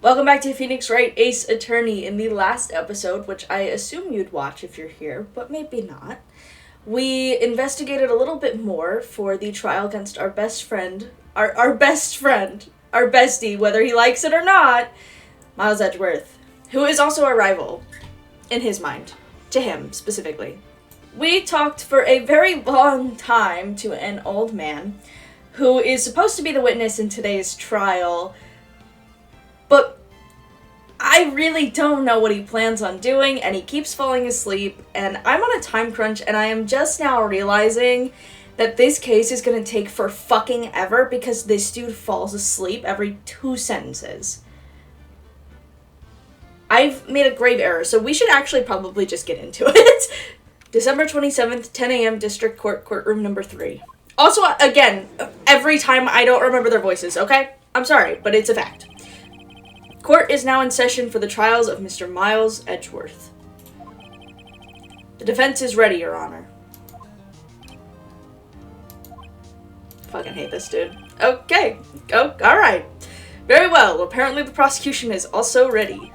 Welcome back to Phoenix Wright Ace Attorney. In the last episode, which I assume you'd watch if you're here, but maybe not, we investigated a little bit more for the trial against our best friend, our bestie, whether he likes it or not, Miles Edgeworth, who is also a rival, in his mind, to him specifically. We talked for a very long time to an old man who is supposed to be the witness in today's trial, but I really don't know what he plans on doing, and he keeps falling asleep, and I'm on a time crunch, and I am just now realizing that this case is gonna take for fucking ever because this dude falls asleep every 2 sentences. I've made a grave error, so we should actually probably just get into it. December 27th, 10 a.m., District Court, courtroom number 3. Also, again, every time I don't remember their voices, okay? I'm sorry, but it's a fact. Court is now in session for the trials of Mr. Miles Edgeworth. The defense is ready, Your Honor. Fucking hate this dude. Okay. Oh, alright. Very well. Apparently the prosecution is also ready.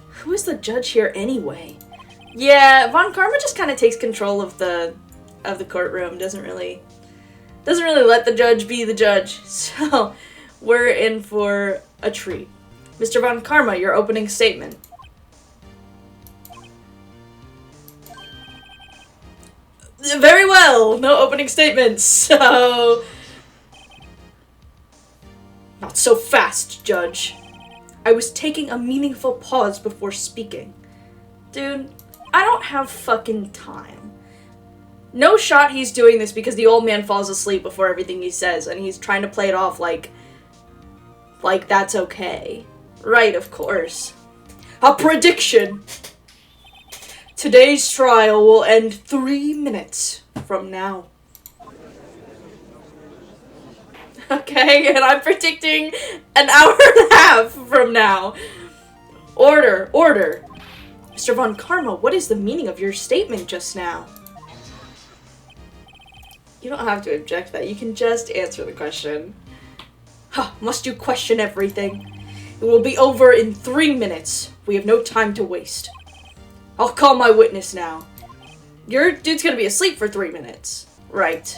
Who is the judge here anyway? Yeah, Von Karma just kind of takes control of the courtroom. Doesn't really let the judge be the judge. So, we're in for a treat. Mr. Von Karma, your opening statement. Very well. No opening statements. So, not so fast, Judge. I was taking a meaningful pause before speaking. Dude, I don't have fucking time. No shot he's doing this because the old man falls asleep before everything he says, and he's trying to play it off like that's okay. Right, of course. A prediction! Today's trial will end 3 minutes from now. Okay, and I'm predicting an hour and a half from now. Order. Mr. Von Karma, what is the meaning of your statement just now? You don't have to object that. You can just answer the question. Huh, must you question everything? It will be over in 3 minutes. We have no time to waste. I'll call my witness now. Your dude's gonna be asleep for 3 minutes. Right.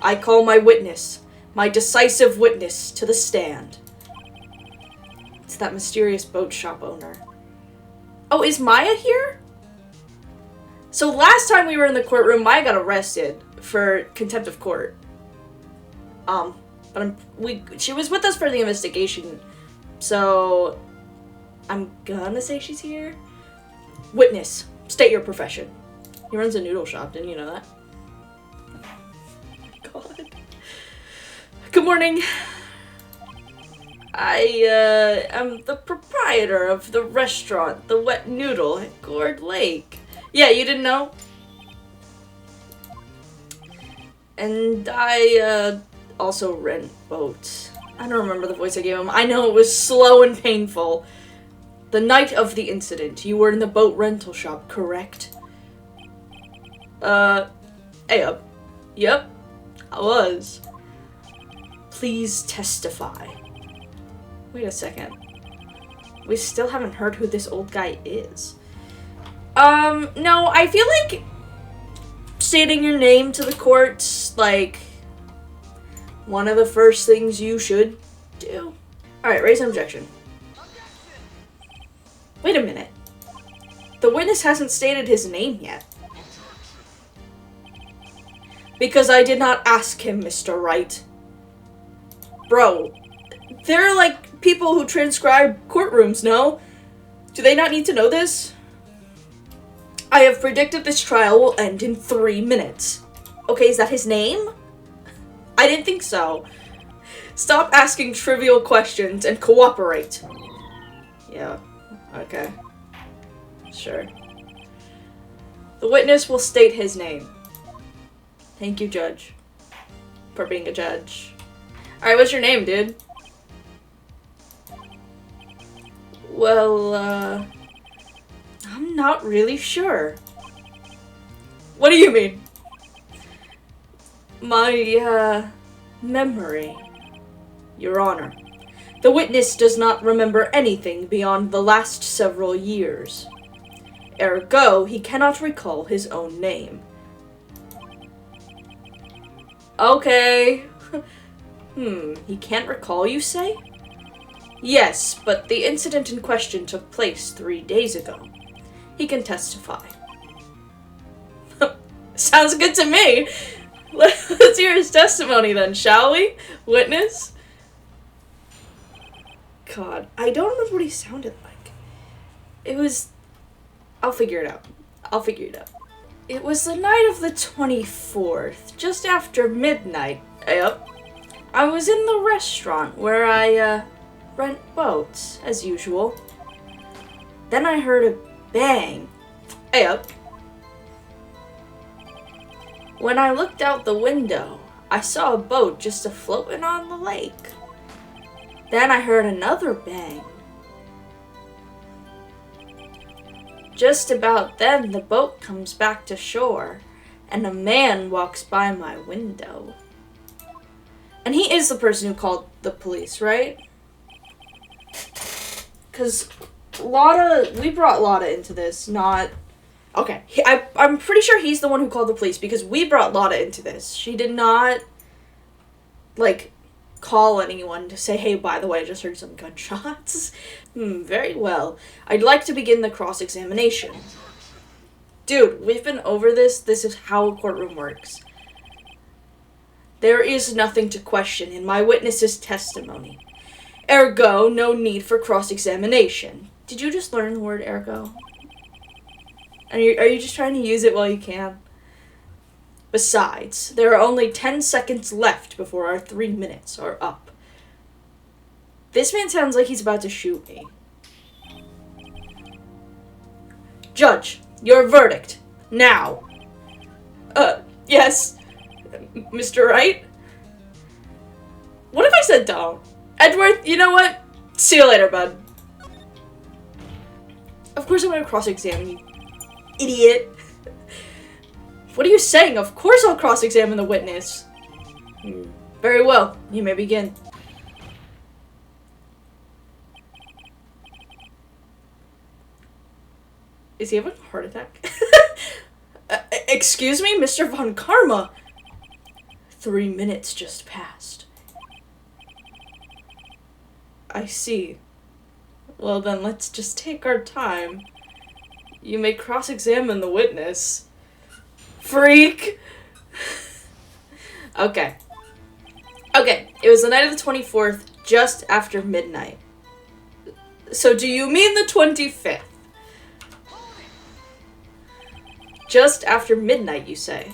I call my witness. My decisive witness to the stand. It's that mysterious boat shop owner. Oh, is Maya here? So last time we were in the courtroom, Maya got arrested for contempt of court. But she was with us for the investigation, so I'm gonna say she's here. Witness, state your profession. He runs a noodle shop, didn't you know that? God. Good morning. I am the proprietor of the restaurant, The Wet Noodle at Gourd Lake. Yeah, you didn't know? And I, also rent boats. I don't remember the voice I gave him. I know it was slow and painful. The night of the incident, you were in the boat rental shop, correct? Yep, I was. Please testify. Wait a second. We still haven't heard who this old guy is. No, I feel like stating your name to the court's, like, one of the first things you should do. Alright, raise an objection. Wait a minute. The witness hasn't stated his name yet. Because I did not ask him, Mr. Wright. Bro, there are, like, people who transcribe courtrooms, no? Do they not need to know this? I have predicted this trial will end in 3 minutes. Okay, is that his name? I didn't think so. Stop asking trivial questions and cooperate. Yeah, okay. Sure. The witness will state his name. Thank you, Judge. For being a judge. Alright, what's your name, dude? Well, I'm not really sure. What do you mean? My, memory. Your Honor, The witness does not remember anything beyond the last several years. Ergo, he cannot recall his own name. Okay. He can't recall, you say? Yes, but the incident in question took place 3 days ago. He can testify. Sounds good to me! Let's hear his testimony then, shall we? Witness? God, I don't remember what he sounded like. It was... I'll figure it out. It was the night of the 24th, just after midnight. Yep. I was in the restaurant where I, rent boats, as usual. Then I heard a bang. Yep. When I looked out the window, I saw a boat just a-floating on the lake. Then I heard another bang. Just about then, the boat comes back to shore, and a man walks by my window. And he is the person who called the police, right? Because we brought Lotta into this, not... Okay, I'm pretty sure he's the one who called the police, because we brought Lotta into this. She did not, like, call anyone to say, hey, by the way, I just heard some gunshots. Very well. I'd like to begin the cross-examination. Dude, we've been over this. This is how a courtroom works. There is nothing to question in my witness's testimony. Ergo, no need for cross-examination. Did you just learn the word ergo? Are you just trying to use it while you can? Besides, there are only 10 seconds left before our 3 minutes are up. This man sounds like he's about to shoot me. Judge, your verdict. Now. Yes. Mr. Wright? What if I said don't? Edgeworth, you know what? See you later, bud. Of course I'm gonna cross-examine you, idiot. What are you saying? Of course I'll cross-examine the witness. Very well. You may begin. Is he having a heart attack? Excuse me, Mr. Von Karma? 3 minutes just passed. I see. Well then, let's just take our time. You may cross-examine the witness. Freak! Okay. It was the night of the 24th, just after midnight. So do you mean the 25th? Just after midnight, you say?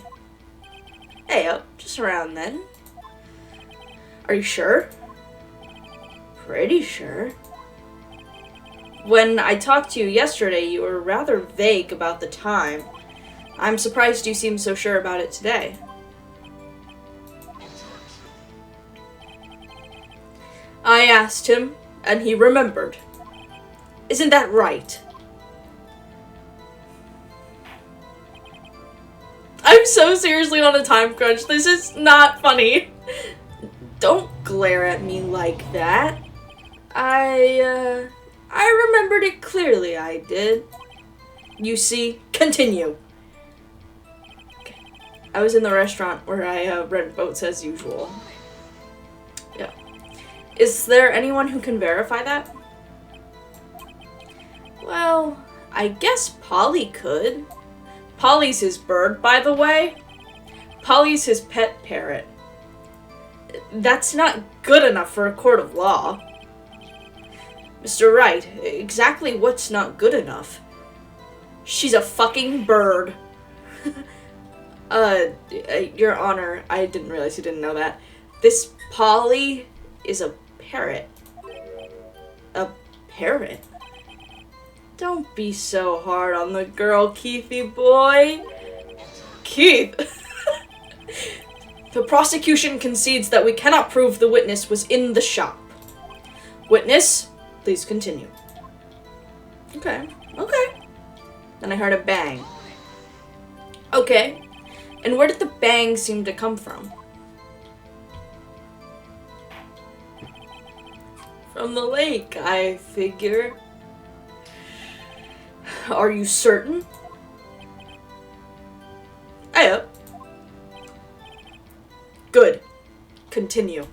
Hey, just around then. Are you sure? Pretty sure. When I talked to you yesterday, you were rather vague about the time. I'm surprised you seem so sure about it today. I asked him, and he remembered. Isn't that right? I'm so seriously on a time crunch. This is not funny. Don't glare at me like that. I remembered it clearly, I did. You see? Continue. Okay. I was in the restaurant where I rent boats as usual. Yeah. Is there anyone who can verify that? Well, I guess Polly could. Polly's his bird, by the way. Polly's his pet parrot. That's not good enough for a court of law. Mr. Wright, exactly what's not good enough? She's a fucking bird. Your Honor, I didn't realize you didn't know that. This Polly is a parrot. A parrot? Don't be so hard on the girl, Keithy boy. Keith! The prosecution concedes that we cannot prove the witness was in the shop. Witness, please continue. Okay. Then I heard a bang. Okay. And where did the bang seem to come from? from the lake, I figure. Are you certain? I am. Good. Continue.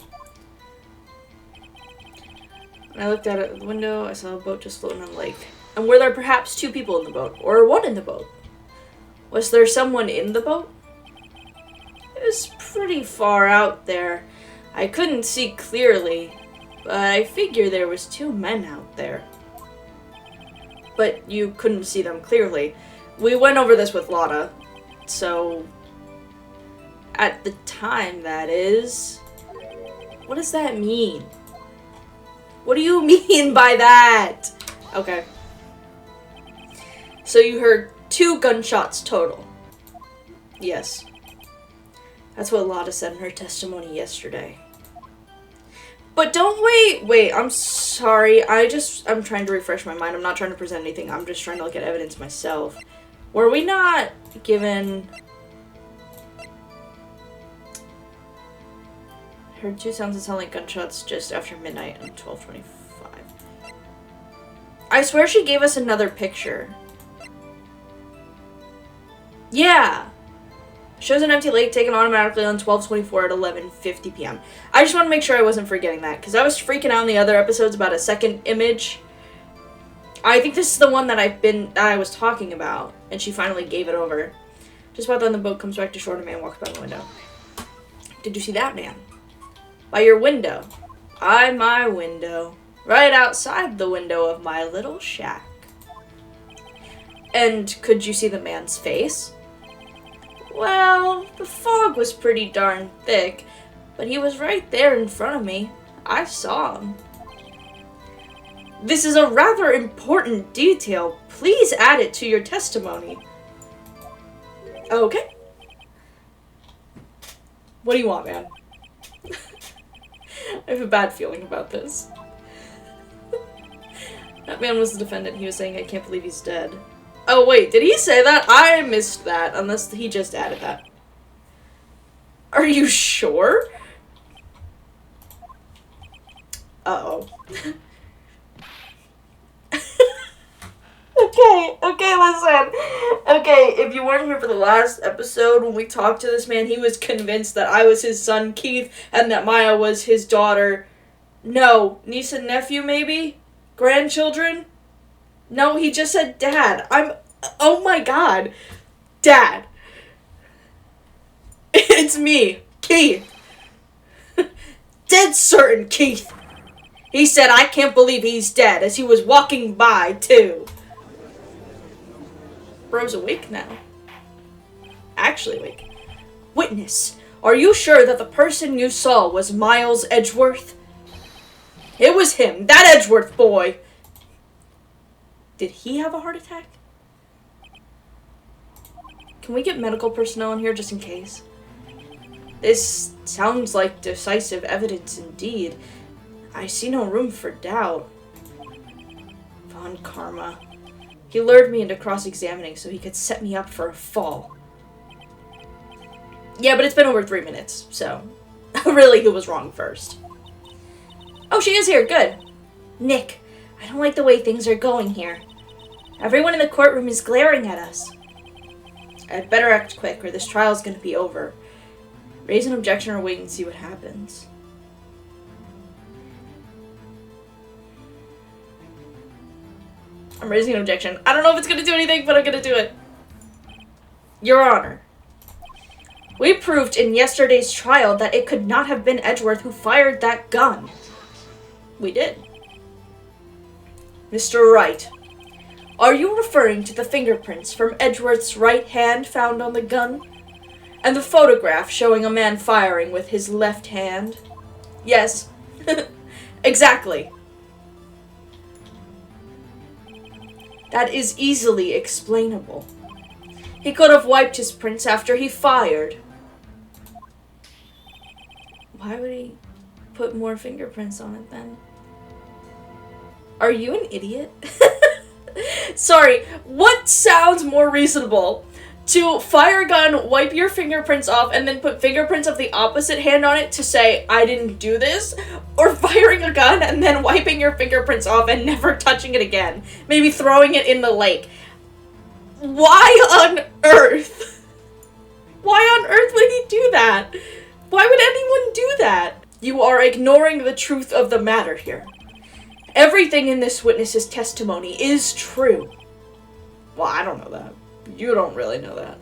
When I looked out at the window, I saw a boat just floating on the lake. And were there perhaps 2 people in the boat? Or one in the boat? Was there someone in the boat? It was pretty far out there. I couldn't see clearly, but I figure there was 2 men out there. But you couldn't see them clearly. We went over this with Lotta, so... At the time, that is... What does that mean? What do you mean by that? Okay. So you heard 2 gunshots total. Yes. That's what Lotta said in her testimony yesterday. But don't wait, I'm sorry. I'm trying to refresh my mind. I'm not trying to present anything. I'm just trying to look at evidence myself. Were we not given... Heard 2 sounds that sound like gunshots just after midnight on 12:25. I swear she gave us another picture. Yeah. Shows an empty lake taken automatically on 12/24 at 11:50 p.m. I just want to make sure I wasn't forgetting that, because I was freaking out in the other episodes about a second image. I think this is the one that I was talking about, and she finally gave it over. Just about then, the boat comes back to shore and a man walks by the window. Did you see that man? By your window. By my window. Right outside the window of my little shack. And could you see the man's face? Well, the fog was pretty darn thick, but he was right there in front of me. I saw him. This is a rather important detail. Please add it to your testimony. Okay. What do you want, man? I have a bad feeling about this. That man was the defendant. He was saying, I can't believe he's dead. Oh, wait, did he say that? I missed that, unless he just added that. Are you sure? Uh-oh. Okay, listen. Okay, if you weren't here for the last episode, when we talked to this man, he was convinced that I was his son, Keith, and that Maya was his daughter. No, niece and nephew, maybe? Grandchildren? No, he just said dad. Oh my god. Dad. It's me, Keith. Dead certain, Keith. He said, I can't believe he's dead, as he was walking by, too. Bro's awake now. Actually awake. Witness, are you sure that the person you saw was Miles Edgeworth? It was him, that Edgeworth boy. Did he have a heart attack? Can we get medical personnel in here just in case? This sounds like decisive evidence indeed. I see no room for doubt. Von Karma. He lured me into cross-examining so he could set me up for a fall. Yeah, but it's been over 3 minutes, so really he was wrong first. Oh, she is here, good. Nick, I don't like the way things are going here. Everyone in the courtroom is glaring at us. I'd better act quick or this trial's gonna be over. Raise an objection or wait and see what happens. I'm raising an objection. I don't know if it's going to do anything, but I'm going to do it. Your Honor, we proved in yesterday's trial that it could not have been Edgeworth who fired that gun. We did. Mr. Wright, are you referring to the fingerprints from Edgeworth's right hand found on the gun? And the photograph showing a man firing with his left hand? Yes. Exactly. That is easily explainable. He could have wiped his prints after he fired. Why would he put more fingerprints on it then? Are you an idiot? Sorry, what sounds more reasonable? To fire a gun, wipe your fingerprints off, and then put fingerprints of the opposite hand on it to say, I didn't do this? Or firing a gun and then wiping your fingerprints off and never touching it again. Maybe throwing it in the lake. Why on earth? Why on earth would he do that? Why would anyone do that? You are ignoring the truth of the matter here. Everything in this witness's testimony is true. Well, I don't know that. You don't really know that.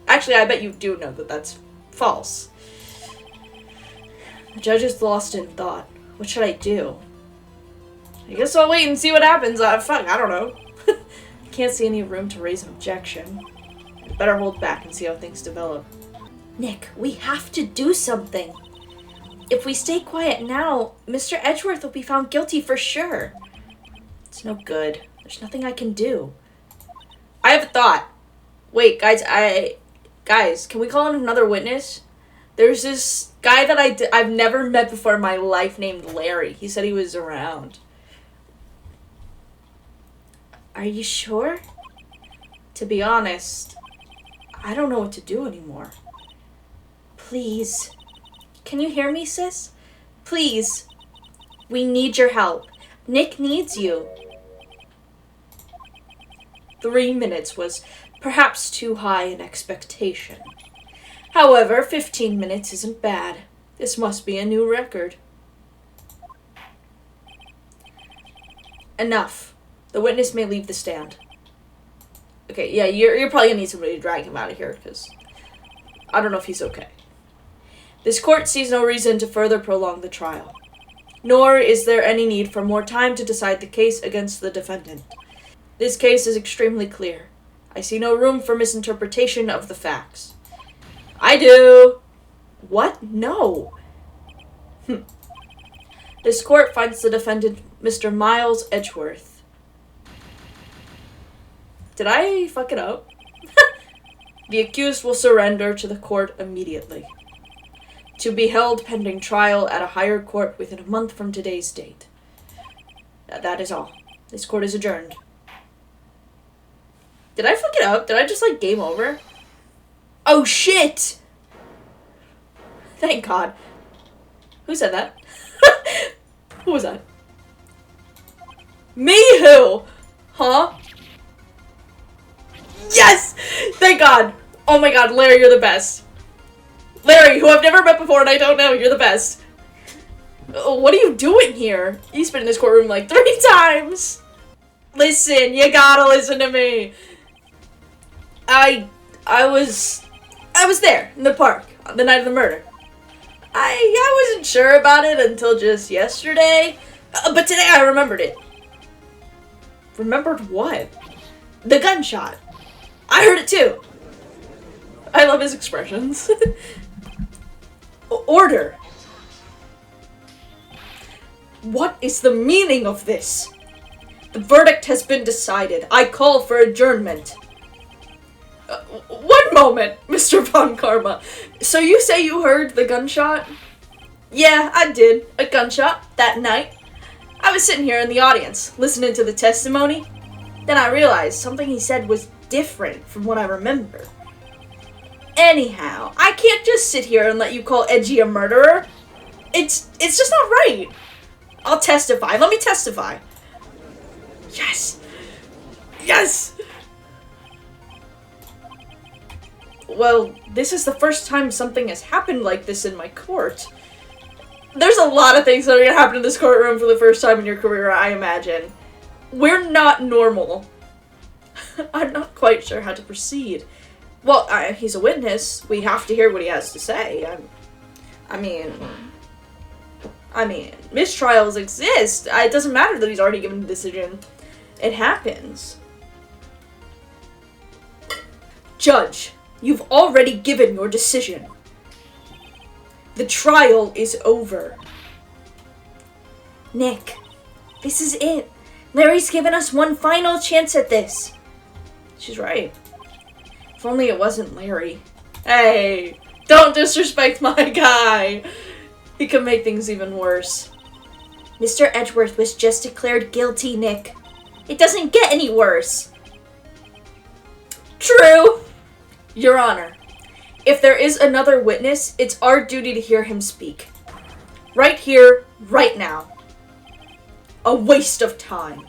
Actually, I bet you do know that that's false. The judge is lost in thought. What should I do? I guess I'll wait and see what happens. Fuck, I don't know. I can't see any room to raise an objection. I better hold back and see how things develop. Nick, we have to do something. If we stay quiet now, Mr. Edgeworth will be found guilty for sure. It's no good. There's nothing I can do. I have a thought. Wait, guys, can we call in another witness? There's this guy that I've never met before in my life named Larry. He said he was around. Are you sure? To be honest, I don't know what to do anymore. Please. Can you hear me, sis? Please. We need your help. Nick needs you. 3 minutes was perhaps too high an expectation. However, 15 minutes isn't bad. This must be a new record. Enough. The witness may leave the stand. Okay, yeah, you're probably gonna need somebody to drag him out of here, because I don't know if he's okay. This court sees no reason to further prolong the trial, nor is there any need for more time to decide the case against the defendant. This case is extremely clear. I see no room for misinterpretation of the facts. I do. What? No. This court finds the defendant Mr. Miles Edgeworth. Did I fuck it up? The accused will surrender to the court immediately, to be held pending trial at a higher court within a month from today's date. That is all. This court is adjourned. Did I fuck it up? Did I just, like, game over? Oh, shit! Thank God. Who said that? Who was that? Me who? Huh? Yes! Thank God! Oh my God, Larry, you're the best. Larry, who I've never met before and I don't know, you're the best. What are you doing here? He's been in this courtroom like 3 times. Listen, you gotta listen to me. I was there in the park on the night of the murder. I wasn't sure about it until just yesterday, but today I remembered it. Remembered what? The gunshot. I heard it too. I love his expressions. Order. What is the meaning of this? The verdict has been decided. I call for adjournment. One moment, Mr. Von Karma. So you say you heard the gunshot? Yeah, I did. A gunshot that night. I was sitting here in the audience, listening to the testimony. Then I realized something he said was different from what I remember. Anyhow, I can't just sit here and let you call Edgy a murderer. It's just not right. I'll testify. Let me testify. Yes. Yes. Well, this is the first time something has happened like this in my court. There's a lot of things that are going to happen in this courtroom for the first time in your career, I imagine. We're not normal. I'm not quite sure how to proceed. Well, he's a witness. We have to hear what he has to say. I mean, mistrials exist. It doesn't matter that he's already given a decision. It happens. Judge, you've already given your decision. The trial is over. Nick, this is it. Larry's given us one final chance at this. She's right. If only it wasn't Larry. Hey, don't disrespect my guy. He could make things even worse. Mr. Edgeworth was just declared guilty, Nick. It doesn't get any worse. True. Your Honor, if there is another witness, it's our duty to hear him speak. Right here, right now. A waste of time.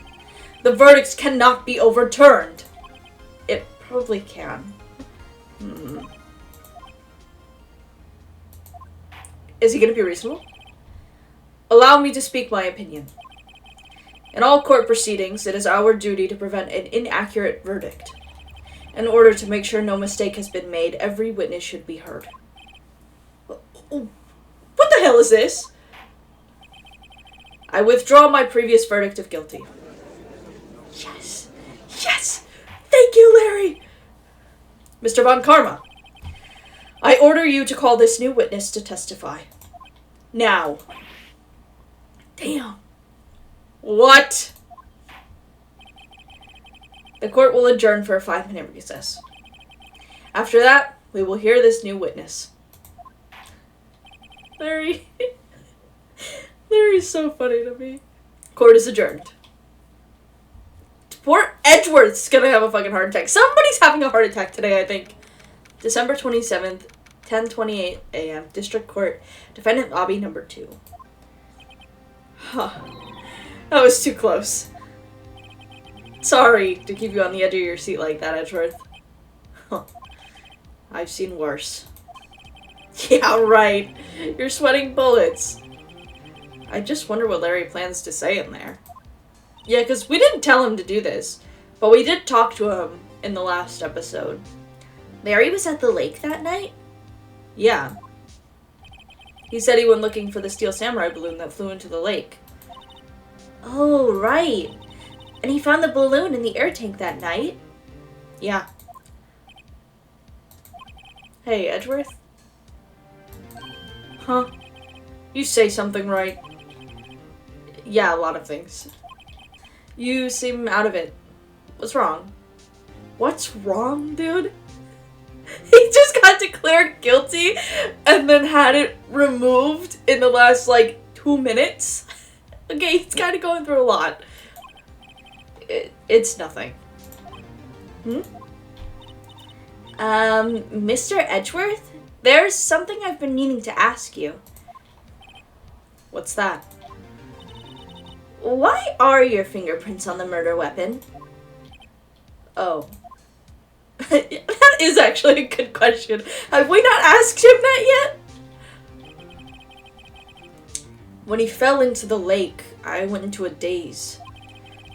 The verdicts cannot be overturned. It probably can. Is he going to be reasonable? Allow me to speak my opinion. In all court proceedings, it is our duty to prevent an inaccurate verdict. In order to make sure no mistake has been made, every witness should be heard. What the hell is this? I withdraw my previous verdict of guilty. Yes! Yes! Thank you, Larry! Mr. Von Karma, I order you to call this new witness to testify. Now. Damn. What? The court will adjourn for a 5-minute recess. After that, we will hear this new witness. Larry's so funny to me. Court is adjourned. Poor Edgeworth's gonna have a fucking heart attack. Somebody's having a heart attack today, I think. December 27th, 10:28 a.m. District Court, Defendant Lobby number 2. Huh. That was too close. Sorry to keep you on the edge of your seat like that, Edgeworth. Huh. I've seen worse. Yeah, right. You're sweating bullets. I just wonder what Larry plans to say in there. Yeah, because we didn't tell him to do this, but we did talk to him in the last episode. Larry was at the lake that night? Yeah. He said he went looking for the steel samurai balloon that flew into the lake. Oh, right. And he found the balloon in the air tank that night? Yeah. Hey, Edgeworth? Huh? You say something right. Yeah, a lot of things. You seem out of it. What's wrong? What's wrong, dude? He just got declared guilty and then had it removed in the last, 2 minutes. Okay, he's kind of going through a lot. It's nothing. Mr. Edgeworth? There's something I've been meaning to ask you. What's that? Why are your fingerprints on the murder weapon? Oh. That is actually a good question. Have we not asked him that yet? When he fell into the lake, I went into a daze.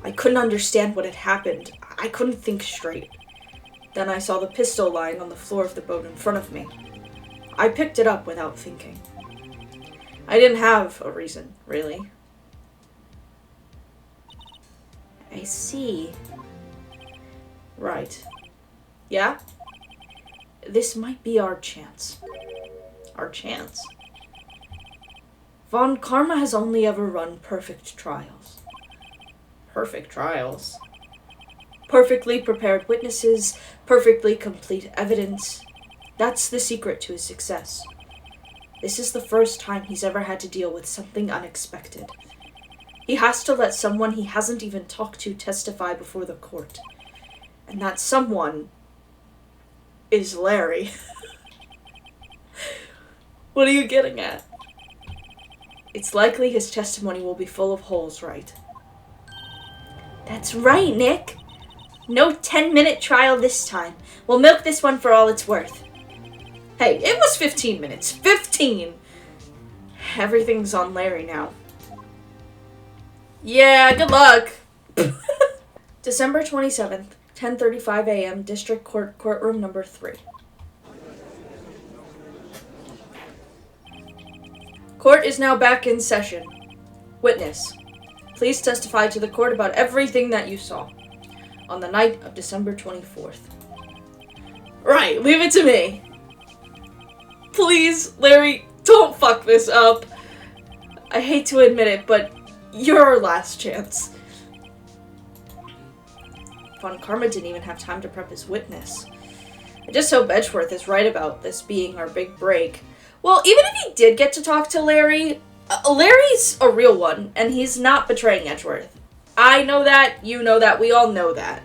I couldn't understand what had happened. I couldn't think straight. Then I saw the pistol lying on the floor of the boat in front of me. I picked it up without thinking. I didn't have a reason, really. I see. Right. Yeah? This might be our chance. Our chance? Von Karma has only ever run perfect trials. Perfect trials? Perfectly prepared witnesses, perfectly complete evidence. That's the secret to his success. This is the first time he's ever had to deal with something unexpected. He has to let someone he hasn't even talked to testify before the court. And that someone is Larry. What are you getting at? It's likely his testimony will be full of holes, right? That's right, Nick. No 10-minute trial this time. We'll milk this one for all it's worth. Hey, it was 15 minutes. 15! Everything's on Larry now. Yeah, good luck. December 27th, 10:35 a.m., District Court, Courtroom number 3. Court is now back in session. Witness, please testify to the court about everything that you saw on the night of December 24th. Right, leave it to me. Please, Larry, don't fuck this up. I hate to admit it, but you're our last chance. Von Karma didn't even have time to prep his witness. I just hope Edgeworth is right about this being our big break. Well, even if he did get to talk to Larry, Larry's a real one, and he's not betraying Edgeworth. I know that, you know that, we all know that.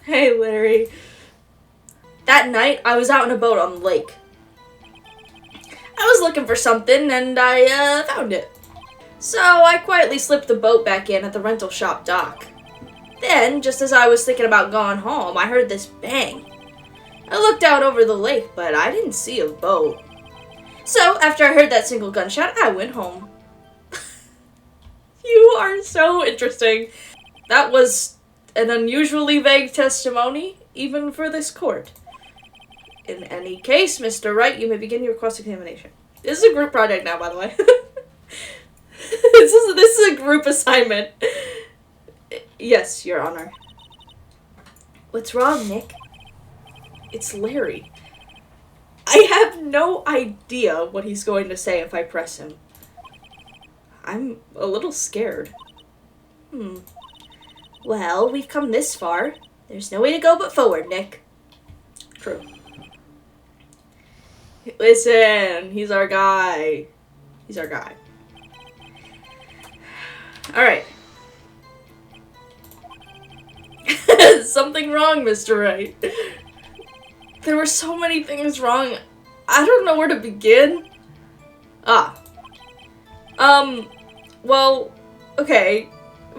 Hey, Larry. That night, I was out in a boat on the lake. I was looking for something, and I found it. So I quietly slipped the boat back in at the rental shop dock. Then, just as I was thinking about going home, I heard this bang. I looked out over the lake, but I didn't see a boat. So, after I heard that single gunshot, I went home. You are so interesting. That was an unusually vague testimony, even for this court. In any case, Mr. Wright, you may begin your cross-examination. This is a group project now, by the way. This is a group assignment. Yes, Your Honor. What's wrong, Nick? It's Larry. I have no idea what he's going to say if I press him. I'm a little scared. Well, we've come this far. There's no way to go but forward, Nick. True. Listen, he's our guy. He's our guy. Alright. Something wrong, Mr. Wright. There were so many things wrong. I don't know where to begin. Well, okay.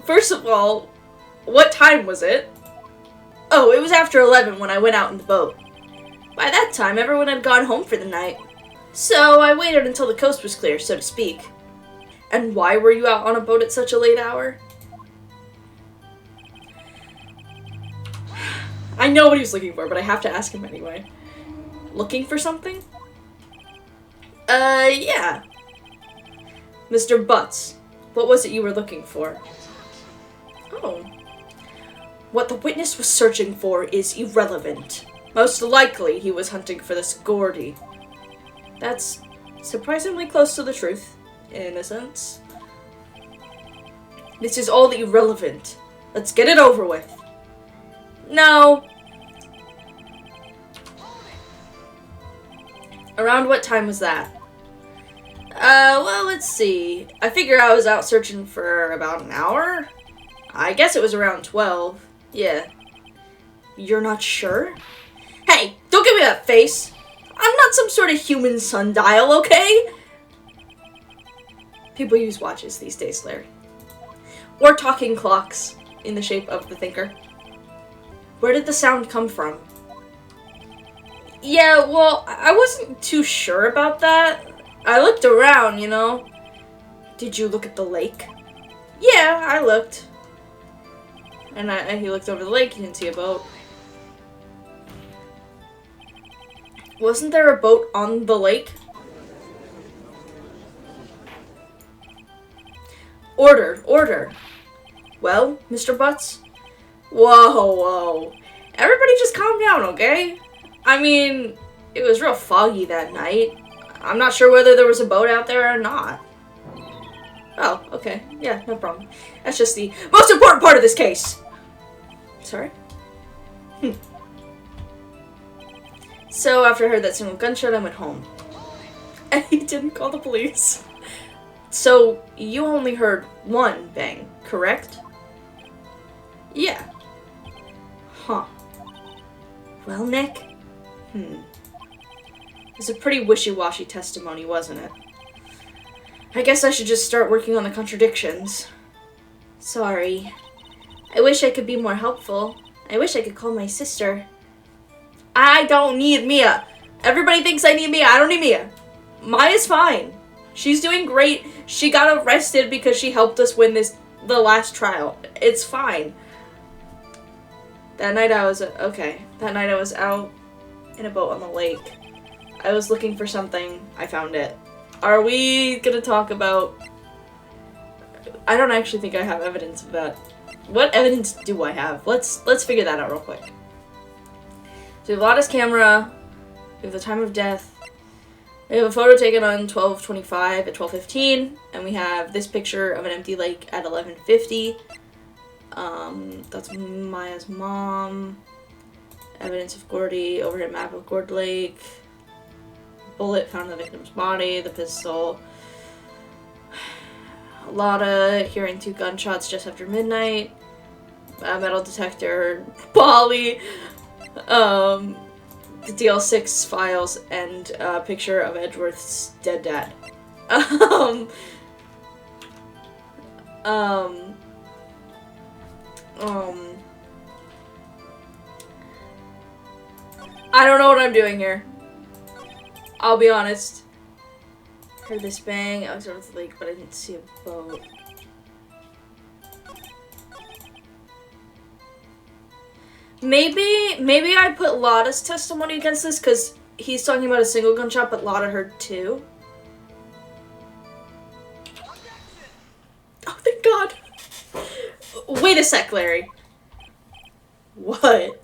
First of all, what time was it? Oh, it was after 11 when I went out in the boat. By that time, everyone had gone home for the night. So I waited until the coast was clear, so to speak. And why were you out on a boat at such a late hour? I know what he was looking for, but I have to ask him anyway. Looking for something? Yeah. Mr. Butts, what was it you were looking for? Oh. What the witness was searching for is irrelevant. Most likely he was hunting for this Gordy. That's surprisingly close to the truth, in a sense. This is all irrelevant. Let's get it over with. No. Around what time was that? Well, let's see. I figure I was out searching for about an hour. I guess it was around 12. Yeah. You're not sure? Hey, don't give me that face. I'm not some sort of human sundial, okay? People use watches these days, Larry. Or talking clocks in the shape of the thinker. Where did the sound come from? Yeah, well, I wasn't too sure about that. I looked around, you know. Did you look at the lake? Yeah, I looked. And he looked over the lake, he didn't see a boat. Wasn't there a boat on the lake? Order, order. Well, Mr. Butts? Whoa. Everybody just calm down, okay? I mean, it was real foggy that night. I'm not sure whether there was a boat out there or not. Oh, okay. Yeah, no problem. That's just the most important part of this case. Sorry? So, after I heard that single gunshot, I went home. And he didn't call the police. So, you only heard one bang, correct? Yeah. Huh. Well, Nick? It was a pretty wishy-washy testimony, wasn't it? I guess I should just start working on the contradictions. Sorry. I wish I could be more helpful. I wish I could call my sister. I don't need Mia. Everybody thinks I need Mia. I don't need Mia. Maya's fine. She's doing great. She got arrested because she helped us win the last trial. It's fine. That night I was out in a boat on the lake. I was looking for something. I found it. Are we gonna talk about... I don't actually think I have evidence of that. What evidence do I have? Let's figure that out real quick. So we have Lotta's camera. We have the time of death. We have a photo taken on 12/25 at 12:15, and we have this picture of an empty lake at 11:50. That's Maya's mom. Evidence of Gordy, overhead map of Gord Lake. Bullet found in the victim's body, the pistol. Lotta hearing 2 gunshots just after midnight. metal detector, Polly, the DL6 files, and a picture of Edgeworth's dead dad. Um, I don't know what I'm doing here. I'll be honest. Heard this bang. I was over the lake, but I didn't see a boat. Maybe I put Lotta's testimony against this because he's talking about a single gunshot, but Lotta heard two. Oh, thank God. Wait a sec, Larry. What?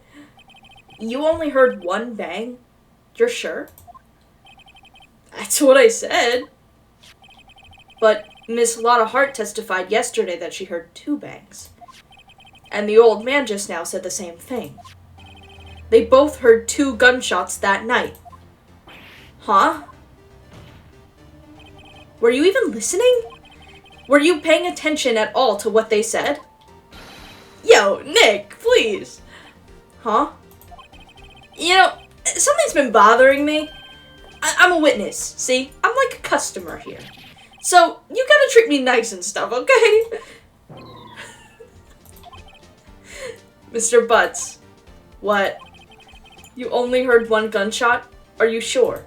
You only heard one bang? You're sure? That's what I said. But Miss Lotta Hart testified yesterday that she heard two bangs. And the old man just now said the same thing. They both heard two gunshots that night. Huh? Were you even listening? Were you paying attention at all to what they said? Yo, Nick, please. Huh? You know, something's been bothering me. I'm a witness, see? I'm like a customer here. So, you gotta treat me nice and stuff, okay? Mr. Butts. What? You only heard one gunshot? Are you sure?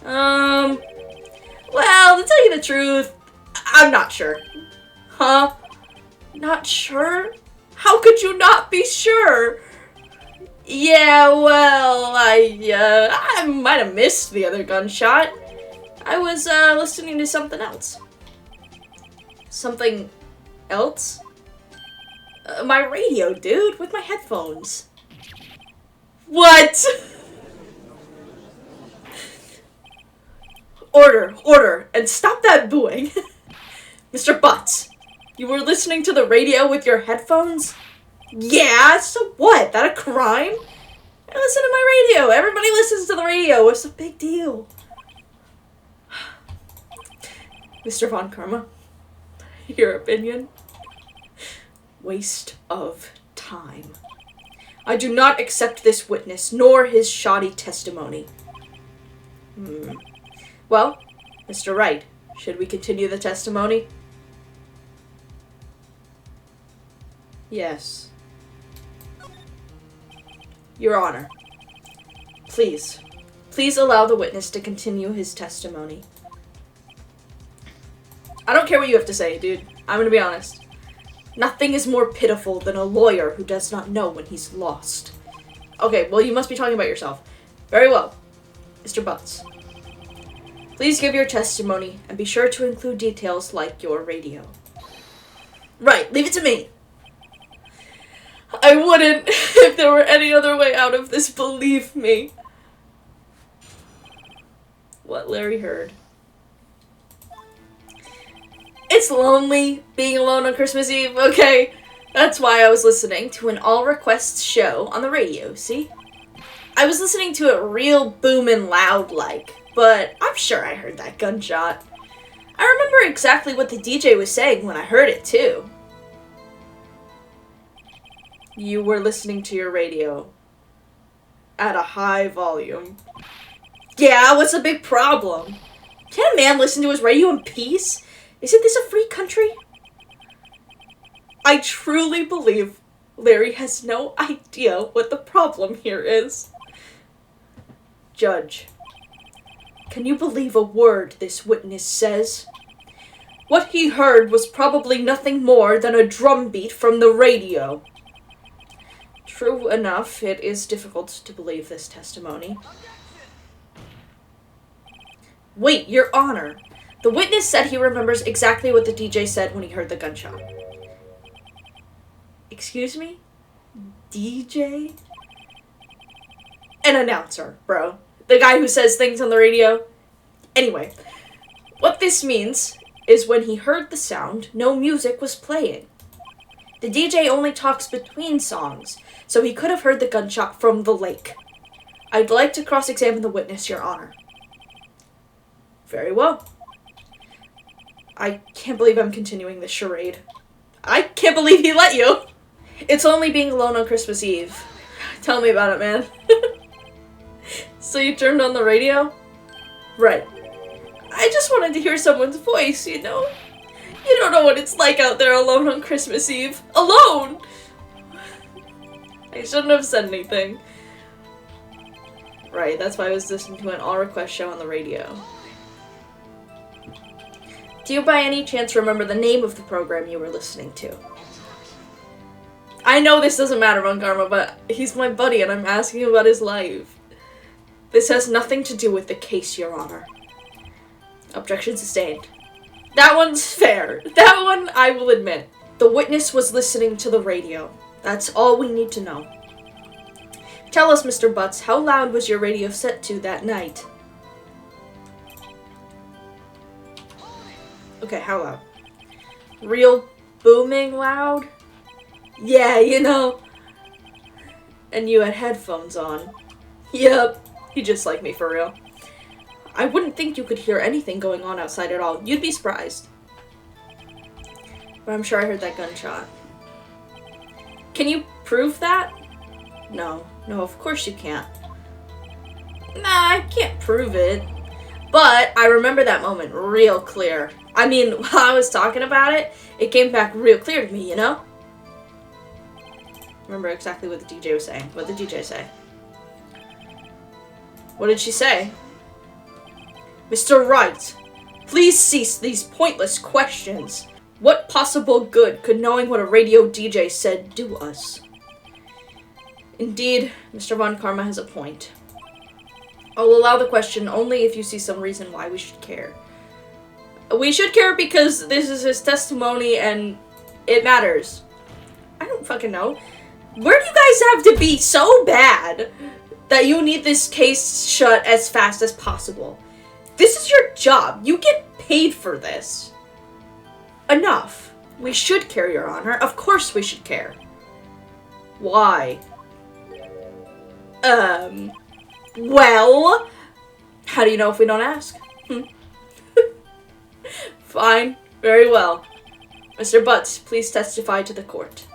Well, to tell you the truth, I'm not sure. Huh? Not sure? How could you not be sure? Yeah, well, I might have missed the other gunshot. I was, listening to something else. Something else? My radio, dude, with my headphones. What? Order, and stop that booing. Mr. Butts, you were listening to the radio with your headphones? Yeah, so what? That a crime? I listen to my radio. Everybody listens to the radio. What's the big deal? Mr. Von Karma, your opinion? Waste of time. I do not accept this witness, nor his shoddy testimony. Well, Mr. Wright, should we continue the testimony? Yes. Your Honor, please allow the witness to continue his testimony. I don't care what you have to say, dude. I'm gonna be honest. Nothing is more pitiful than a lawyer who does not know when he's lost. Okay, well, you must be talking about yourself. Very well. Mr. Butts, please give your testimony and be sure to include details like your radio. Right, leave it to me. I wouldn't if there were any other way out of this, believe me. What Larry heard. It's lonely being alone on Christmas Eve, okay? That's why I was listening to an all-requests show on the radio, see? I was listening to it real boomin' loud like, but I'm sure I heard that gunshot. I remember exactly what the DJ was saying when I heard it, too. You were listening to your radio at a high volume. Yeah, what's the big problem? Can't a man listen to his radio in peace? Isn't this a free country? I truly believe Larry has no idea what the problem here is. Judge, can you believe a word this witness says? What he heard was probably nothing more than a drumbeat from the radio. True enough, it is difficult to believe this testimony. Wait, Your Honor. The witness said he remembers exactly what the DJ said when he heard the gunshot. Excuse me? DJ? An announcer, bro. The guy who says things on the radio. Anyway, what this means is when he heard the sound, no music was playing. The DJ only talks between songs, so he could have heard the gunshot from the lake. I'd like to cross-examine the witness, Your Honor. Very well. I can't believe I'm continuing this charade. I can't believe he let you. It's only being alone on Christmas Eve. Tell me about it, man. So you turned on the radio? Right. I just wanted to hear someone's voice, you know? You don't know what it's like out there alone on Christmas Eve. Alone! I shouldn't have said anything. Right, that's why I was listening to an all-request show on the radio. Do you by any chance remember the name of the program you were listening to? I know this doesn't matter, Von Karma, but he's my buddy and I'm asking about his life. This has nothing to do with the case, Your Honor. Objection sustained. That one's fair. That one I will admit. The witness was listening to the radio. That's all we need to know. Tell us, Mr. Butts, how loud was your radio set to that night? Okay, how loud? Real booming loud? Yeah, you know. And you had headphones on. Yep, you just like me for real. I wouldn't think you could hear anything going on outside at all. You'd be surprised. But I'm sure I heard that gunshot. Can you prove that? No, of course you can't. Nah, I can't prove it. But I remember that moment real clear. I mean, while I was talking about it, it came back real clear to me, you know? Remember exactly what the DJ was saying. What did the DJ say? What did she say? Mr. Wright, please cease these pointless questions. What possible good could knowing what a radio DJ said do us? Indeed, Mr. Von Karma has a point. I'll allow the question only if you see some reason why we should care. We should care because this is his testimony and it matters. I don't fucking know. Where do you guys have to be so bad that you need this case shut as fast as possible? This is your job. You get paid for this. Enough. We should care, Your Honor. Of course we should care. Why? Well, how do you know if we don't ask? Fine. Very well. Mr. Butts, please testify to the court.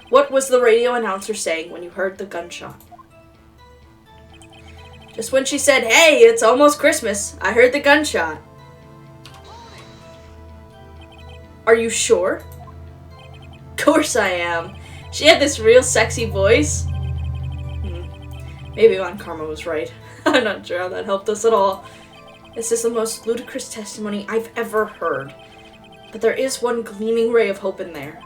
What was the radio announcer saying when you heard the gunshot? Just when she said, "Hey, it's almost Christmas. I heard the gunshot." Are you sure? Of course I am. She had this real sexy voice. Maybe Von Karma was right. I'm not sure how that helped us at all. This is the most ludicrous testimony I've ever heard. But there is one gleaming ray of hope in there.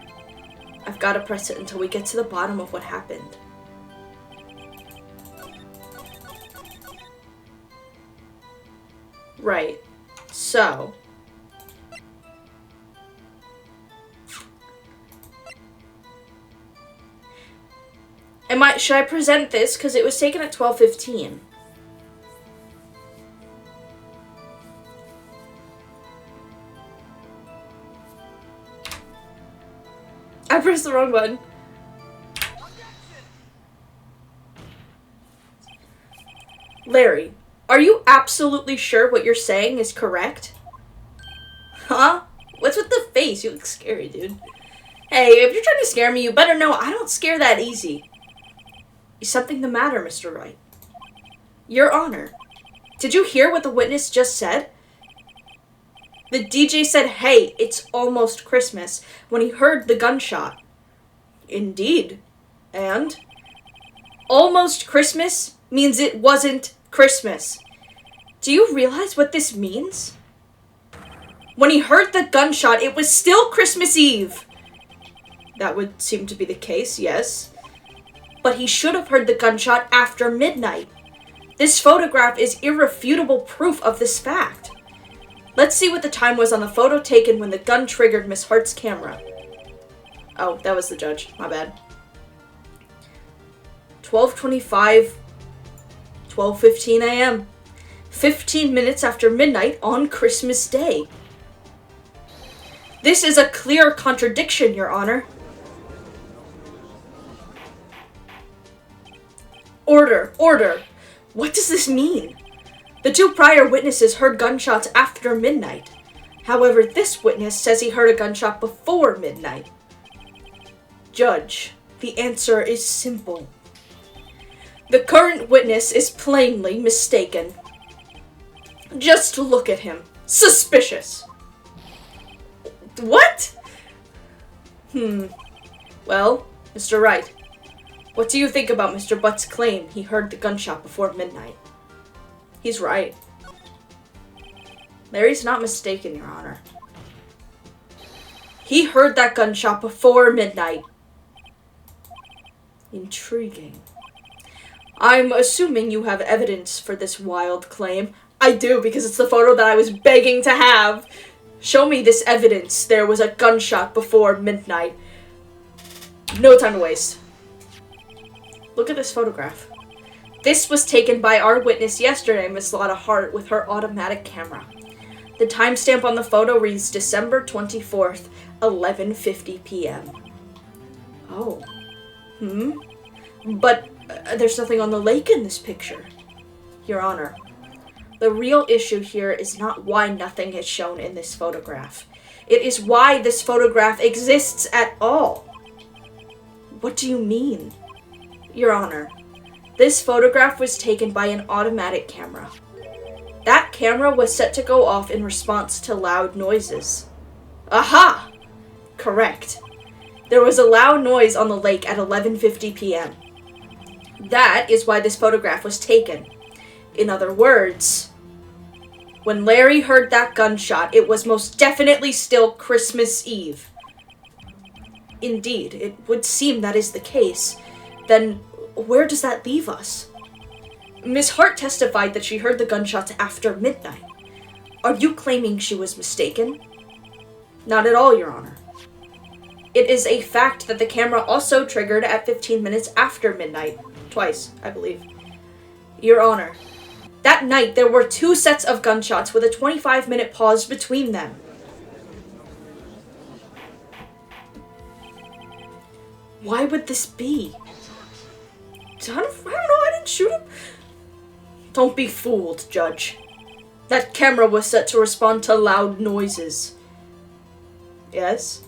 I've got to press it until we get to the bottom of what happened. Right. So. Should I present this? Because it was taken at 12:15. I pressed the wrong button. Larry, are you absolutely sure what you're saying is correct? Huh? What's with the face? You look scary, dude. Hey, if you're trying to scare me, you better know I don't scare that easy. Is something the matter, Mr. Wright? Your Honor, did you hear what the witness just said? The DJ said, "Hey, it's almost Christmas," when he heard the gunshot. Indeed. And? Almost Christmas means it wasn't Christmas. Do you realize what this means? When he heard the gunshot, it was still Christmas Eve. That would seem to be the case, yes. But he should have heard the gunshot after midnight. This photograph is irrefutable proof of this fact. Let's see what the time was on the photo taken when the gun triggered Miss Hart's camera. Oh, that was the judge. My bad. 12:25, 12:15 a.m. 15 minutes after midnight on Christmas Day. This is a clear contradiction, Your Honor. Order, order. What does this mean? The two prior witnesses heard gunshots after midnight. However, this witness says he heard a gunshot before midnight. Judge, the answer is simple. The current witness is plainly mistaken. Just look at him. Suspicious. What? Well, Mr. Wright, what do you think about Mr. Butt's claim he heard the gunshot before midnight? He's right. Larry's not mistaken, Your Honor. He heard that gunshot before midnight. Intriguing. I'm assuming you have evidence for this wild claim. I do, because it's the photo that I was begging to have. Show me this evidence there was a gunshot before midnight. No time to waste. Look at this photograph. This was taken by our witness yesterday, Miss Lotta Hart, with her automatic camera. The timestamp on the photo reads December 24th, 11:50 p.m. Oh. But there's nothing on the lake in this picture. Your Honor, the real issue here is not why nothing is shown in this photograph. It is why this photograph exists at all. What do you mean? Your Honor, this photograph was taken by an automatic camera. That camera was set to go off in response to loud noises. Aha! Correct. There was a loud noise on the lake at 11:50 p.m. That is why this photograph was taken. In other words, when Larry heard that gunshot, it was most definitely still Christmas Eve. Indeed, it would seem that is the case. Then, where does that leave us? Miss Hart testified that she heard the gunshots after midnight. Are you claiming she was mistaken? Not at all, Your Honor. It is a fact that the camera also triggered at 15 minutes after midnight. Twice, I believe. Your Honor, that night there were 2 sets of gunshots with a 25-minute pause between them. Why would this be? I don't know, I didn't shoot him. Don't be fooled, Judge. That camera was set to respond to loud noises. Yes?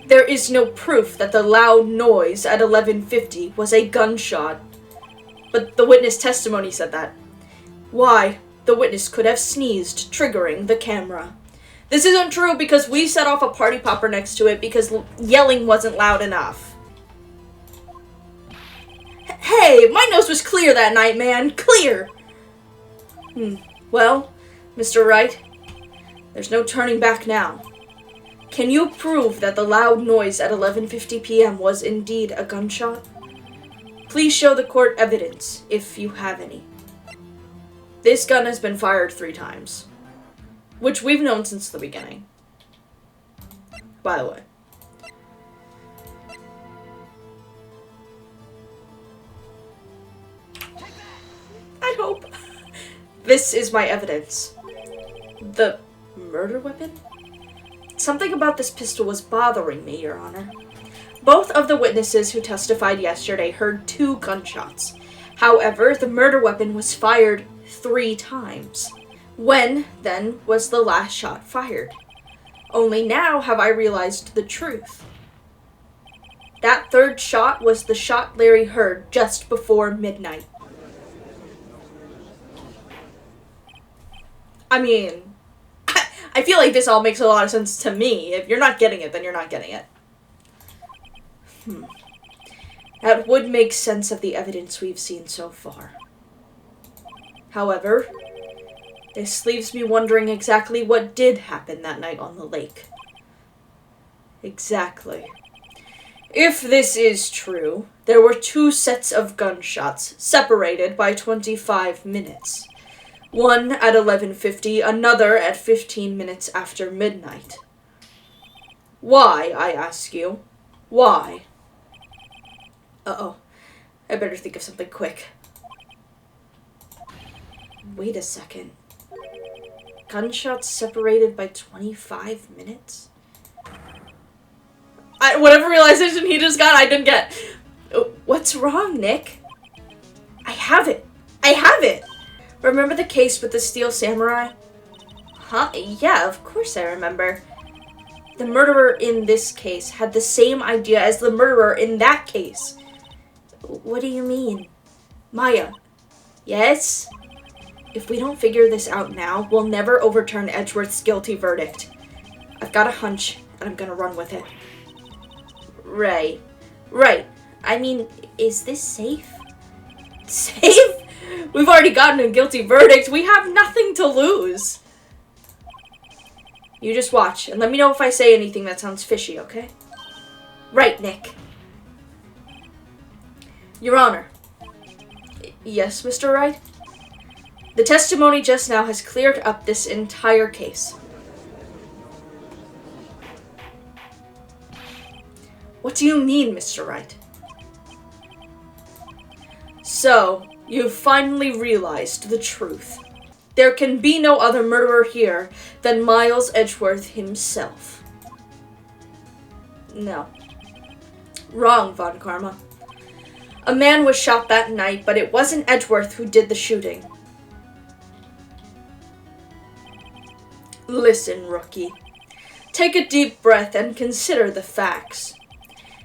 There is no proof that the loud noise at 11:50 was a gunshot. But the witness testimony said that. Why? The witness could have sneezed, triggering the camera. This isn't true because we set off a party popper next to it because yelling wasn't loud enough. Hey, my nose was clear that night, man. Clear! Well, Mr. Wright, there's no turning back now. Can you prove that the loud noise at 11:50 p.m. was indeed a gunshot? Please show the court evidence, if you have any. This gun has been fired 3 times, which we've known since the beginning. By the way. I hope. This is my evidence. The murder weapon? Something about this pistol was bothering me, Your Honor. Both of the witnesses who testified yesterday heard 2 gunshots. However, the murder weapon was fired 3 times. When, then, was the last shot fired? Only now have I realized the truth. That 3rd shot was the shot Larry heard just before midnight. I mean, I feel like this all makes a lot of sense to me. If you're not getting it, then you're not getting it. That would make sense of the evidence we've seen so far. However, this leaves me wondering exactly what did happen that night on the lake. Exactly. If this is true, there were 2 sets of gunshots, separated by 25 minutes. One at 11:50, another at 15 minutes after midnight. Why, I ask you? Why? Uh-oh. I better think of something quick. Wait a second. Gunshots separated by 25 minutes? Whatever realization he just got, I didn't get. What's wrong, Nick? I have it. I have it! Remember the case with the steel samurai? Huh? Yeah, of course I remember. The murderer in this case had the same idea as the murderer in that case. What do you mean? Maya. Yes? If we don't figure this out now, we'll never overturn Edgeworth's guilty verdict. I've got a hunch, and I'm gonna run with it. Right. I mean, is this safe? Safe? We've already gotten a guilty verdict. We have nothing to lose. You just watch, and let me know if I say anything that sounds fishy, okay? Right, Nick. Your Honor. Yes, Mr. Wright? The testimony just now has cleared up this entire case. What do you mean, Mr. Wright? So, you've finally realized the truth. There can be no other murderer here than Miles Edgeworth himself. No. Wrong, Von Karma. A man was shot that night, but it wasn't Edgeworth who did the shooting. Listen, rookie. Take a deep breath and consider the facts.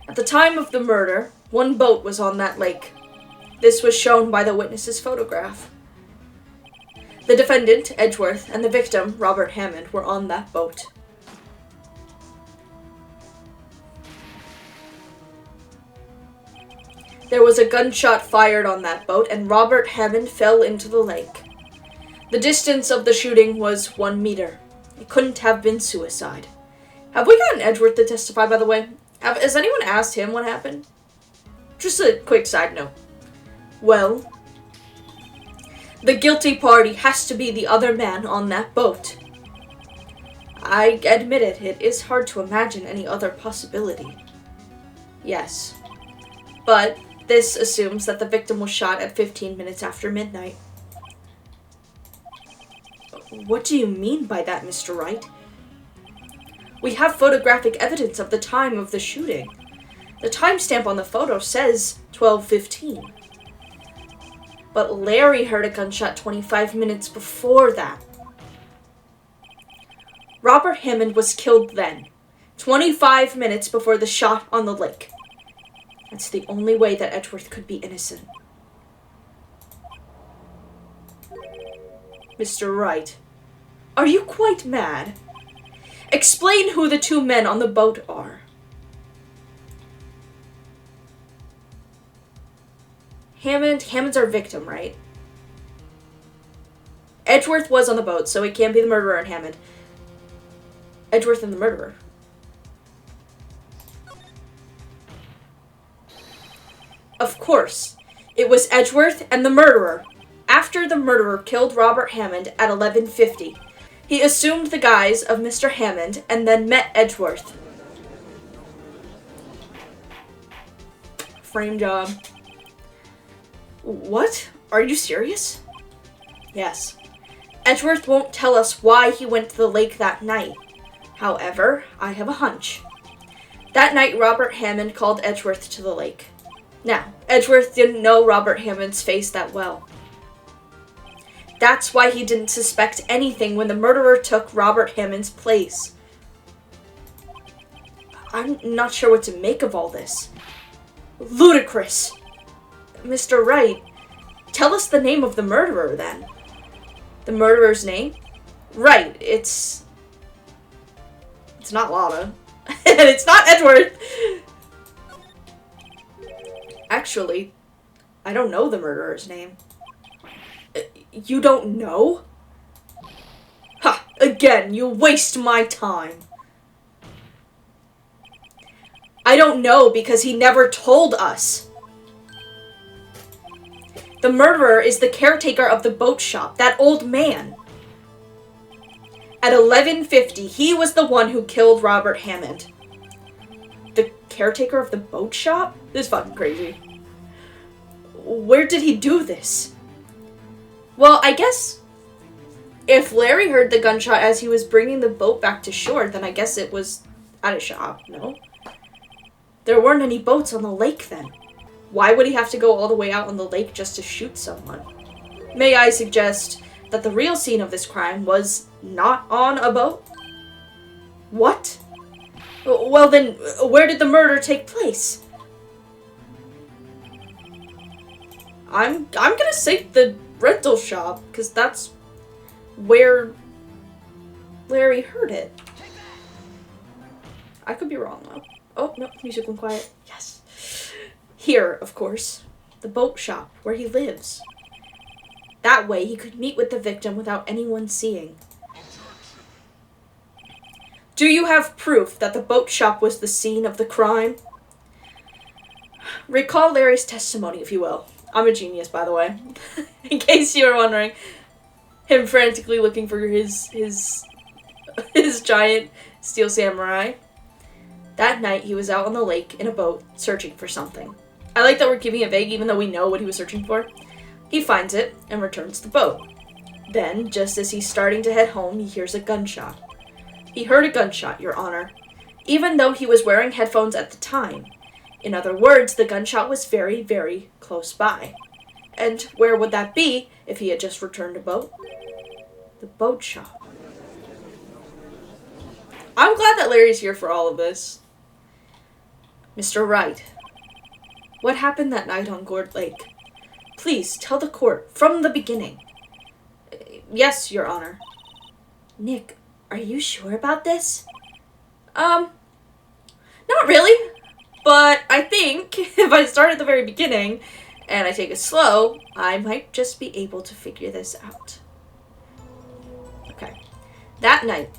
At the time of the murder, one boat was on that lake. This was shown by the witness's photograph. The defendant, Edgeworth, and the victim, Robert Hammond, were on that boat. There was a gunshot fired on that boat, and Robert Hammond fell into the lake. The distance of the shooting was 1 meter. It couldn't have been suicide. Have we gotten Edgeworth to testify, by the way? Has anyone asked him what happened? Just a quick side note. Well, the guilty party has to be the other man on that boat. I admit it, it is hard to imagine any other possibility. Yes. But this assumes that the victim was shot at 15 minutes after midnight. What do you mean by that, Mr. Wright? We have photographic evidence of the time of the shooting. The timestamp on the photo says 12:15. But Larry heard a gunshot 25 minutes before that. Robert Hammond was killed then, 25 minutes before the shot on the lake. That's the only way that Edgeworth could be innocent. Mr. Wright, are you quite mad? Explain who the two men on the boat are. Hammond's our victim, right? Edgeworth was on the boat, so it can't be the murderer and Hammond. Edgeworth and the murderer. Of course. It was Edgeworth and the murderer. After the murderer killed Robert Hammond at 11:50, he assumed the guise of Mr. Hammond and then met Edgeworth. Frame job. What? Are you serious? Yes. Edgeworth won't tell us why he went to the lake that night. However, I have a hunch. That night, Robert Hammond called Edgeworth to the lake. Now, Edgeworth didn't know Robert Hammond's face that well. That's why he didn't suspect anything when the murderer took Robert Hammond's place. I'm not sure what to make of all this. Ludicrous! Mr. Wright, tell us the name of the murderer, then. The murderer's name? Right, it's not Lana. And it's not Edgeworth! Actually, I don't know the murderer's name. You don't know? Ha! Again, you waste my time. I don't know because he never told us. The murderer is the caretaker of the boat shop, that old man. At 11:50, he was the one who killed Robert Hammond. The caretaker of the boat shop? This is fucking crazy. Where did he do this? Well, I guess if Larry heard the gunshot as he was bringing the boat back to shore, then I guess it was at a shop, no? There weren't any boats on the lake then. Why would he have to go all the way out on the lake just to shoot someone? May I suggest that the real scene of this crime was not on a boat? What? Well then, where did the murder take place? I'm gonna say the rental shop, because that's where Larry heard it. I could be wrong, though. Oh, no, music went quiet. Yes. Here, of course. The boat shop, where he lives. That way, he could meet with the victim without anyone seeing. Do you have proof that the boat shop was the scene of the crime? Recall Larry's testimony, if you will. I'm a genius, by the way. In case you were wondering. Him frantically looking for his giant steel samurai. That night, he was out on the lake in a boat, searching for something. I like that we're keeping it vague, even though we know what he was searching for. He finds it, and returns the boat. Then, just as he's starting to head home, he hears a gunshot. He heard a gunshot, Your Honor, even though he was wearing headphones at the time. In other words, the gunshot was very, very close by. And where would that be if he had just returned a boat? The boat shop. I'm glad that Larry's here for all of this. Mr. Wright, what happened that night on Gourd Lake? Please tell the court from the beginning. Yes, Your Honor. Nick, are you sure about this? Not really. But I think if I start at the very beginning and I take it slow, I might just be able to figure this out. Okay. That night,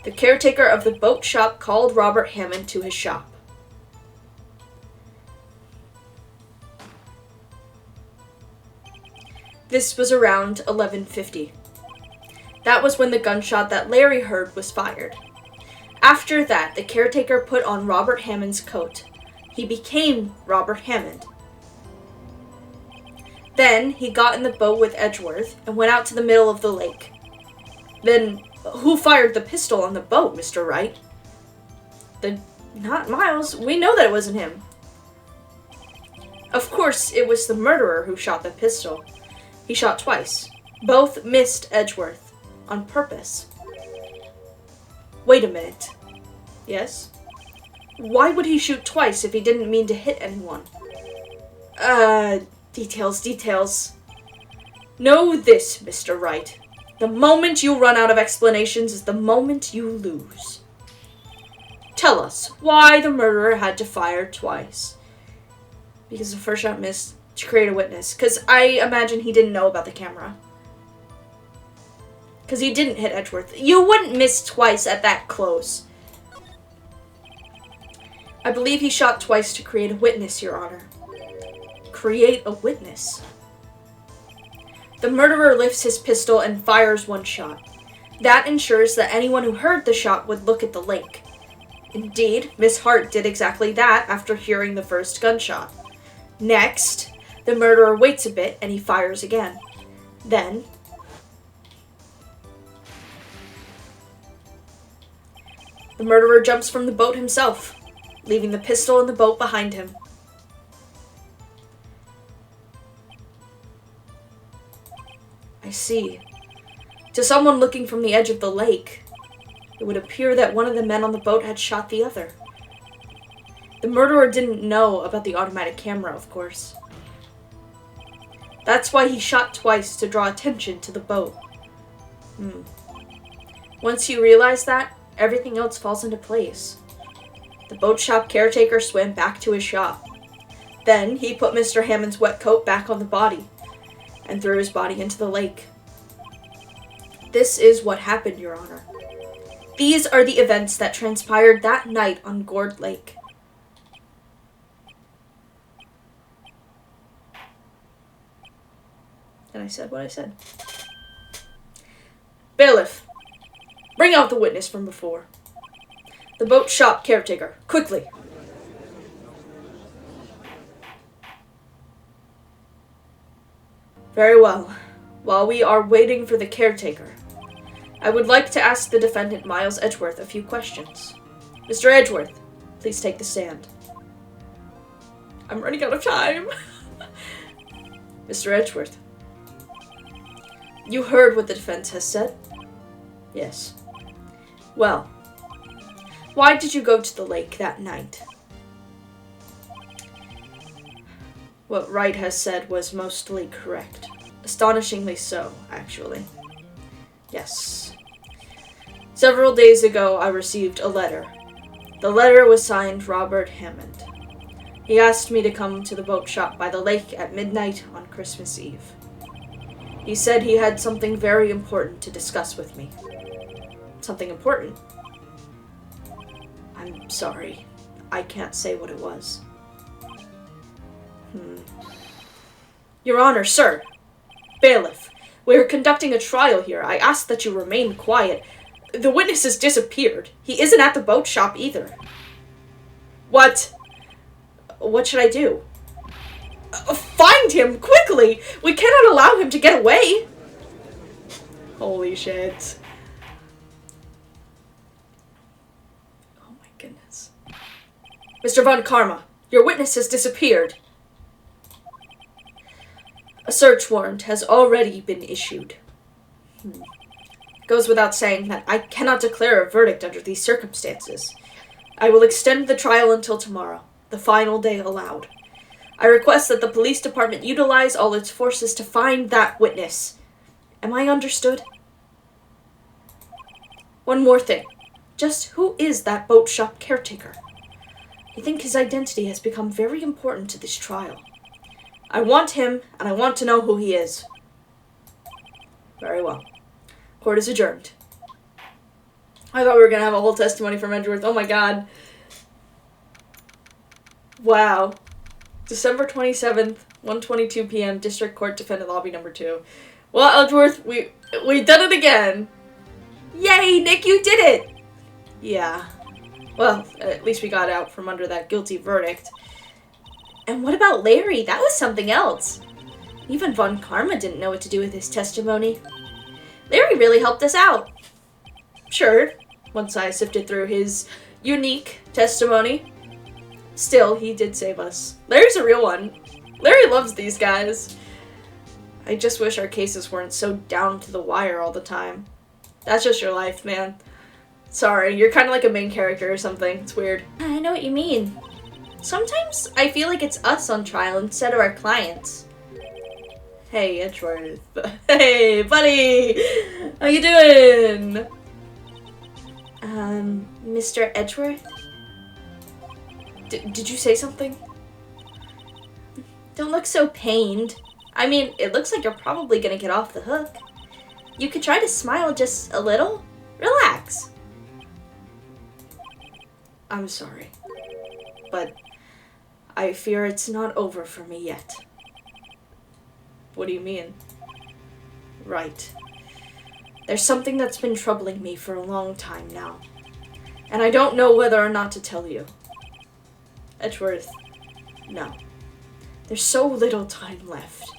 the caretaker of the boat shop called Robert Hammond to his shop. This was around 11:50. That was when the gunshot that Larry heard was fired. After that, the caretaker put on Robert Hammond's coat. He became Robert Hammond. Then, he got in the boat with Edgeworth and went out to the middle of the lake. Then, who fired the pistol on the boat, Mr. Wright? Not Miles. We know that it wasn't him. Of course, it was the murderer who shot the pistol. He shot twice. Both missed Edgeworth. On purpose. Wait a minute. Yes? Why would he shoot twice if he didn't mean to hit anyone? Details. Know this, Mr. Wright. The moment you run out of explanations is the moment you lose. Tell us why the murderer had to fire twice. Because the first shot missed to create a witness. Because I imagine he didn't know about the camera. Because he didn't hit Edgeworth. You wouldn't miss twice at that close. I believe he shot twice to create a witness, Your Honor. Create a witness? The murderer lifts his pistol and fires one shot. That ensures that anyone who heard the shot would look at the lake. Indeed, Miss Hart did exactly that after hearing the first gunshot. Next, the murderer waits a bit and he fires again. Then, the murderer jumps from the boat himself, leaving the pistol in the boat behind him. I see. To someone looking from the edge of the lake, it would appear that one of the men on the boat had shot the other. The murderer didn't know about the automatic camera, of course. That's why he shot twice, to draw attention to the boat. Once you realize that, everything else falls into place. The boat shop caretaker swam back to his shop. Then he put Mr. Hammond's wet coat back on the body and threw his body into the lake. This is what happened, Your Honor. These are the events that transpired that night on Gourd Lake. And I said what I said. Bailiff, bring out the witness from before. The boat shop caretaker, quickly. Very well. While we are waiting for the caretaker, I would like to ask the defendant, Miles Edgeworth, a few questions. Mr. Edgeworth, please take the stand. I'm running out of time. Mr. Edgeworth, you heard what the defense has said? Yes. Well, Why did you go to the lake that night? What Wright has said was mostly correct. Astonishingly so, actually. Yes. Several days ago, I received a letter. The letter was signed Robert Hammond. He asked me to come to the boat shop by the lake at midnight on Christmas Eve. He said he had something very important to discuss with me. Something important? I'm sorry. I can't say what it was. Your Honor, sir. Bailiff, we are conducting a trial here. I ask that you remain quiet. The witness has disappeared. He isn't at the boat shop either. What? What should I do? Find him, quickly! We cannot allow him to get away! Holy shit. Oh my goodness. Mr. Von Karma, your witness has disappeared. A search warrant has already been issued. Goes without saying that I cannot declare a verdict under these circumstances. I will extend the trial until tomorrow, the final day allowed. I request that the police department utilize all its forces to find that witness. Am I understood? One more thing. Just who is that boat shop caretaker? I think his identity has become very important to this trial. I want him, and I want to know who he is. Very well. Court is adjourned. I thought we were going to have a whole testimony from Edgeworth. Oh my god. Wow. December 27th, 1:22 p.m., District Court, Defendant Lobby number 2. Well, Edgeworth, we done it again. Yay, Nick, you did it! Yeah. Well, at least we got out from under that guilty verdict. And what about Larry? That was something else. Even Von Karma didn't know what to do with his testimony. Larry really helped us out. Sure, once I sifted through his unique testimony. Still, he did save us. Larry's a real one. Larry loves these guys. I just wish our cases weren't so down to the wire all the time. That's just your life, man. Sorry, you're kind of like a main character or something. It's weird. I know what you mean. Sometimes I feel like it's us on trial instead of our clients. Hey, Edgeworth. Hey, buddy! How you doing? Mr. Edgeworth? Did you say something? Don't look so pained. I mean, it looks like you're probably gonna get off the hook. You could try to smile just a little. Relax. I'm sorry, but I fear it's not over for me yet. What do you mean? Right. There's something that's been troubling me for a long time now, and I don't know whether or not to tell you. Edgeworth, no. There's so little time left.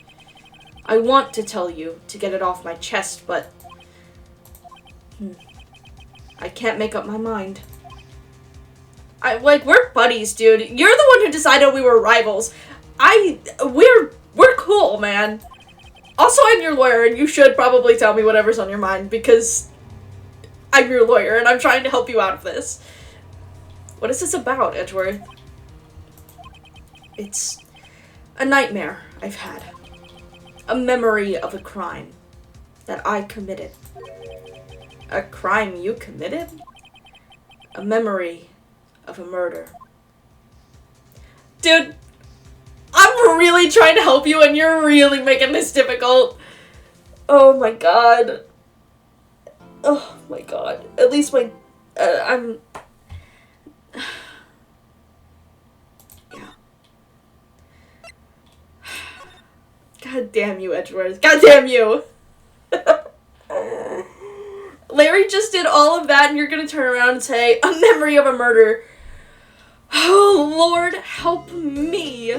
I want to tell you to get it off my chest, but I can't make up my mind. We're buddies, dude. You're the one who decided we were rivals. We're cool, man. Also, I'm your lawyer, and you should probably tell me whatever's on your mind, because I'm your lawyer, and I'm trying to help you out of this. What is this about, Edgeworth? It's a nightmare I've had. A memory of a crime that I committed. A crime you committed? A memory of a murder. Dude, I'm really trying to help you and you're really making this difficult. Oh my god. Oh my god. At least I'm... Yeah. God damn you, Edgeworth. God damn you! Larry just did all of that and you're gonna turn around and say, a memory of a murder. Oh, Lord, help me.